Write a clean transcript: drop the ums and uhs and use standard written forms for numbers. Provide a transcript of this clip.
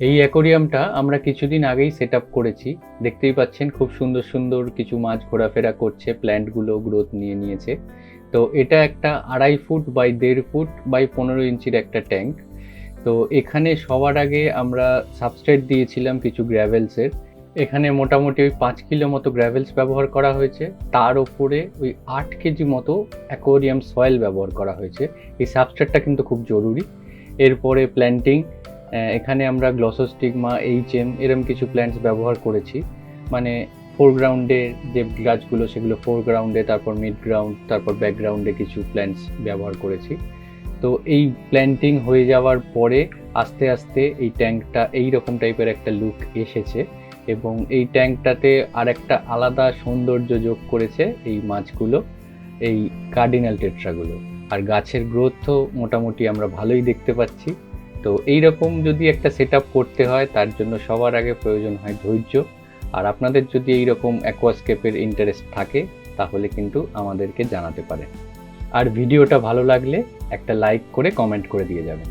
এই অ্যাকোরিয়ামটা আমরা কিছুদিন আগেই সেট আপ করেছি। দেখতেই পাচ্ছেন খুব সুন্দর সুন্দর কিছু মাছ ঘোরাফেরা করছে, প্ল্যান্টগুলো গ্রোথ নিয়ে নিয়েছে। তো এটা একটা 2.5 ফুট বাই 1.5 ফুট বাই 15 ইঞ্চির একটা ট্যাঙ্ক। তো এখানে সবার আগে আমরা সাবস্ট্রেট দিয়েছিলাম কিছু গ্র্যাভেলসের। এখানে মোটামুটি ওই 5 কিলো মতো গ্র্যাভেলস ব্যবহার করা হয়েছে, তার ওপরে ওই 8 কেজি মতো অ্যাকোরিয়াম সয়েল ব্যবহার করা হয়েছে। এই সাবস্ট্রেটটা কিন্তু খুব জরুরি। এরপরে প্ল্যান্টিং, এখানে আমরা গ্লসোস্টিগমা, এইচএম এরম কিছু প্ল্যান্টস ব্যবহার করেছি। মানে ফোরগ্রাউন্ডে যে গাছগুলো সেগুলো ফোরগ্রাউন্ডে, তারপর মিড গ্রাউন্ড, তারপর ব্যাকগ্রাউন্ডে কিছু প্ল্যান্টস ব্যবহার করেছি। তো এই প্ল্যান্টিং হয়ে যাওয়ার পরে আস্তে আস্তে এই ট্যাঙ্কটা এই রকম টাইপের একটা লুক এসেছে, এবং এই ট্যাঙ্কটাতে আর একটা আলাদা সৌন্দর্য যোগ করেছে এই মাছগুলো, এই কার্ডিনাল টেট্রাগুলো। আর গাছের গ্রোথ তো মোটামুটি আমরা ভালোই দেখতে পাচ্ছি। তো এই রকম যদি একটা সেট আপ করতে হয়, তার জন্য সবার আগে প্রয়োজন হয় ধৈর্য। আর আপনাদের যদি এই রকম অ্যাকোয়াস্কেপের ইন্টারেস্ট থাকে, তাহলে কিন্তু আমাদেরকে জানাতে পারেন। আর ভিডিওটা ভালো লাগলে একটা লাইক করে কমেন্ট করে দিয়ে যাবেন।